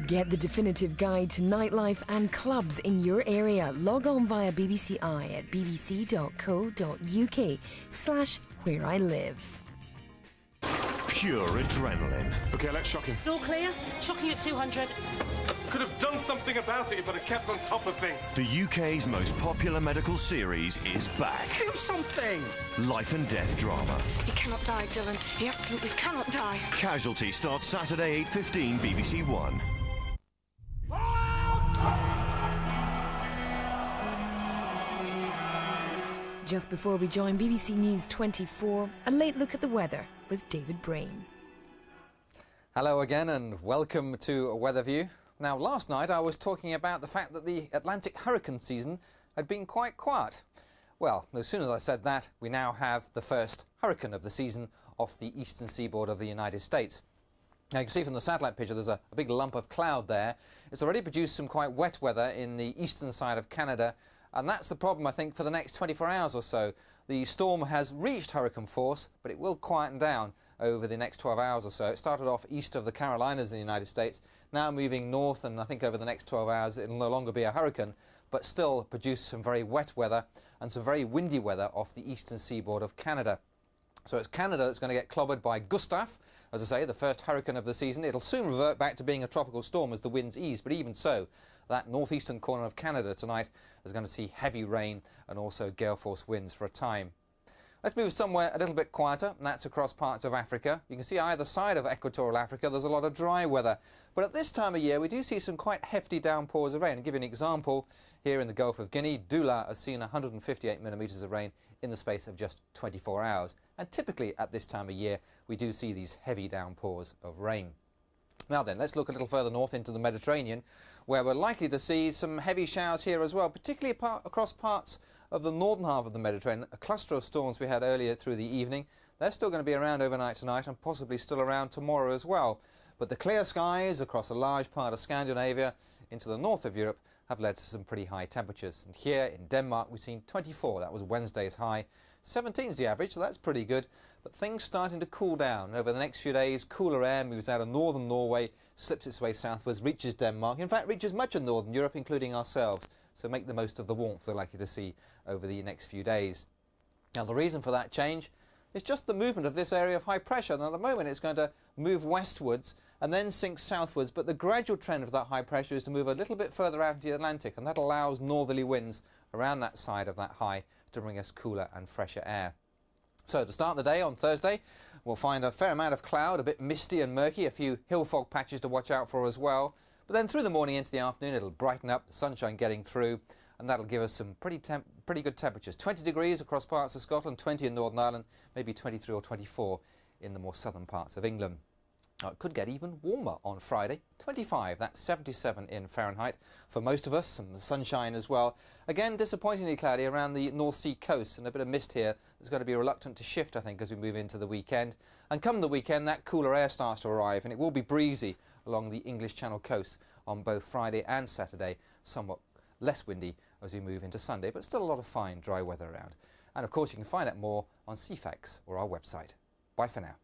Get the definitive guide to nightlife and clubs in your area. Log on via BBC1 at bbc.co.uk/where I live. Pure adrenaline. OK, let's shock him. All clear. Shocking at 200. Could have done something about it if I'd have kept on top of things. The UK's most popular medical series is back. Do something! Life and death drama. He cannot die, Dylan. He absolutely cannot die. Casualty starts Saturday 8:15 BBC One. Just before we join BBC News 24, a late look at the weather with David Brain. Hello again and welcome to Weather View. Now, last night I was talking about the fact that the Atlantic hurricane season had been quite quiet. Well, as soon as I said that, we now have the first hurricane of the season off the eastern seaboard of the United States. Now, you can see from the satellite picture there's a big lump of cloud there. It's already produced some quite wet weather in the eastern side of Canada, and that's the problem, I think, for the next 24 hours or so. The storm has reached hurricane force, but it will quieten down over the next 12 hours or so. It started off east of the Carolinas in the United States, now moving north, and I think over the next 12 hours it will no longer be a hurricane, but still produce some very wet weather and some very windy weather off the eastern seaboard of Canada. So it's Canada that's going to get clobbered by Gustav, as I say, the first hurricane of the season. It'll soon revert back to being a tropical storm as the winds ease, but even so, that northeastern corner of Canada tonight is going to see heavy rain and also gale force winds for a time. Let's move somewhere a little bit quieter, and that's across parts of Africa. You can see either side of equatorial Africa there's a lot of dry weather, but at this time of year we do see some quite hefty downpours of rain. I'll give you an example. Here in the Gulf of Guinea, Doula has seen 158 millimetres of rain in the space of just 24 hours. And typically at this time of year we do see these heavy downpours of rain. Now then, let's look a little further north into the Mediterranean, where we're likely to see some heavy showers here as well, particularly across parts of the northern half of the Mediterranean. A cluster of storms we had earlier through the evening, they're still going to be around overnight tonight and possibly still around tomorrow as well. But the clear skies across a large part of Scandinavia into the north of Europe have led to some pretty high temperatures. And here in Denmark we've seen 24, that was Wednesday's high. 17 is the average, so that's pretty good, but things starting to cool down. Over the next few days, cooler air moves out of northern Norway, slips its way southwards, reaches Denmark, in fact reaches much of northern Europe, including ourselves, so make the most of the warmth we're likely to see over the next few days. Now, the reason for that change is just the movement of this area of high pressure, and at the moment it's going to move westwards and then sink southwards, but the gradual trend of that high pressure is to move a little bit further out into the Atlantic, and that allows northerly winds around that side of that high to bring us cooler and fresher air. So to start the day on Thursday, we'll find a fair amount of cloud, a bit misty and murky, a few hill fog patches to watch out for as well. But then through the morning into the afternoon it'll brighten up, the sunshine getting through, and that'll give us some pretty good temperatures. 20 degrees across parts of Scotland, 20 in Northern Ireland, maybe 23 or 24 in the more southern parts of England. Now, it could get even warmer on Friday, 25, that's 77 in Fahrenheit for most of us, some sunshine as well. Again, disappointingly cloudy around the North Sea coast, and a bit of mist here that's going to be reluctant to shift, I think, as we move into the weekend. And come the weekend, that cooler air starts to arrive, and it will be breezy along the English Channel coast on both Friday and Saturday, somewhat less windy as we move into Sunday, but still a lot of fine, dry weather around. And of course, you can find out more on CFAX or our website. Bye for now.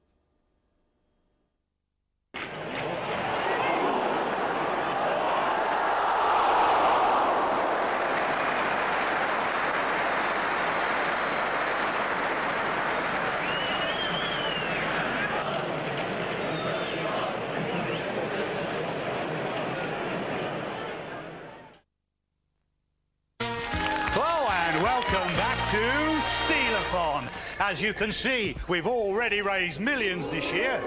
Welcome back to Steelathon. As you can see, we've already raised millions this year,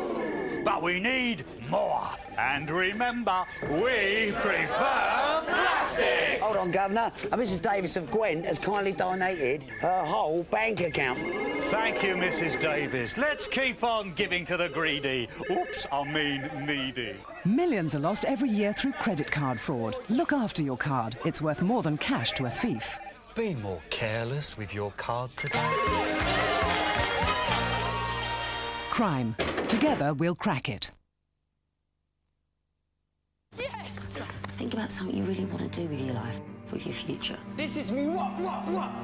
but we need more. And remember, we prefer plastic. Hold on, Governor. Mrs. Davis of Gwent has kindly donated her whole bank account. Thank you, Mrs. Davis. Let's keep on giving to the greedy. Oops, I mean needy. Millions are lost every year through credit card fraud. Look after your card. It's worth more than cash to a thief. Be more careless with your card today. Crime. Together we'll crack it. Yes! Think about something you really want to do with your life, with your future. This is me, what?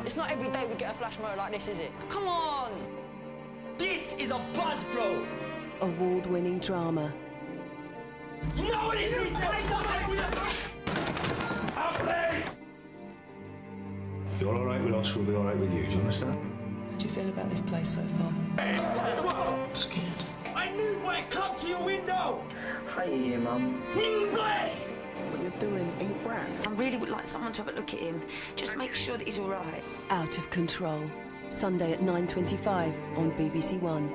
It's not every day we get a flash motor like this, is it? Come on! This is a buzz, bro! Award-winning drama. You know what this is? else will be all right with you. Do you understand? How do you feel about this place so far? Scared. I knew I'd come to your window! Hi, you, Mum. What you're doing ain't right. I really would like someone to have a look at him. Just make sure that he's all right. Out of Control. Sunday at 9:25 on BBC One.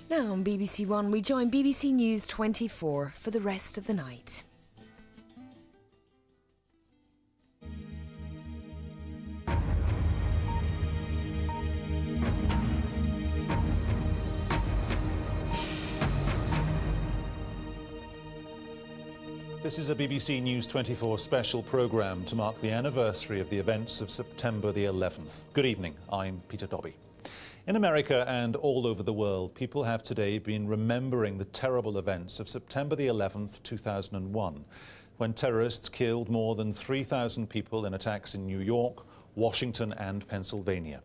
Now on BBC One, we join BBC News 24 for the rest of the night. This is a BBC News 24 special programme to mark the anniversary of the events of September the 11th. Good evening, I'm Peter Dobby. In America and all over the world, people have today been remembering the terrible events of September the 11th, 2001, when terrorists killed more than 3,000 people in attacks in New York, Washington and Pennsylvania.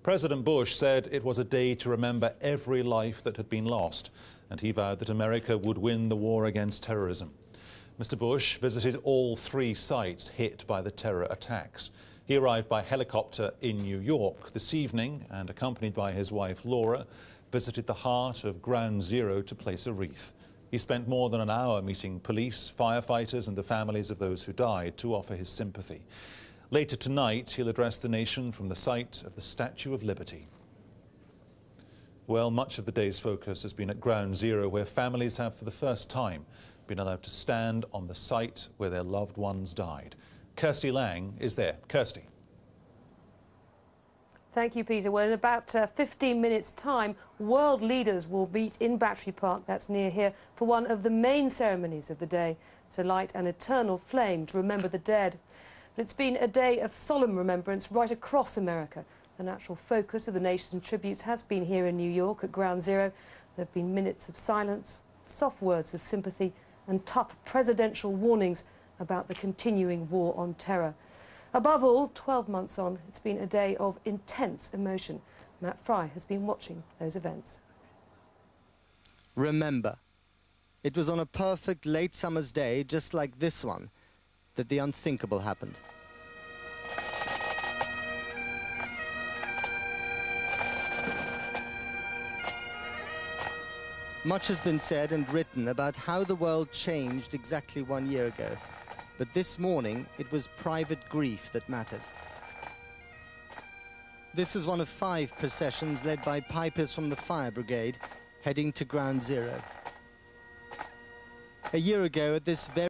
President Bush said it was a day to remember every life that had been lost, and he vowed that America would win the war against terrorism. Mr. Bush visited all 3 sites hit by the terror attacks. He arrived by helicopter in New York this evening and, accompanied by his wife Laura, visited the heart of Ground Zero to place a wreath. He spent more than an hour meeting police, firefighters and the families of those who died to offer his sympathy. Later tonight, he'll address the nation from the site of the Statue of Liberty. Well, much of the day's focus has been at Ground Zero, where families have, for the first time, been allowed to stand on the site where their loved ones died. Kirsty Lang is there. Kirsty. Thank you, Peter. Well, in about 15 minutes' time, world leaders will meet in Battery Park, that's near here, for one of the main ceremonies of the day, to light an eternal flame to remember the dead. But it's been a day of solemn remembrance right across America. The natural focus of the nation's tributes has been here in New York at Ground Zero. There have been minutes of silence, soft words of sympathy, and tough presidential warnings about the continuing war on terror. Above all, 12 months on, it's been a day of intense emotion. Matt Fry has been watching those events. Remember, it was on a perfect late summer's day, just like this one, that the unthinkable happened. Much has been said and written about how the world changed exactly 1 year ago. But this morning, it was private grief that mattered. This was one of 5 processions led by pipers from the fire brigade heading to Ground Zero. A year ago, at this very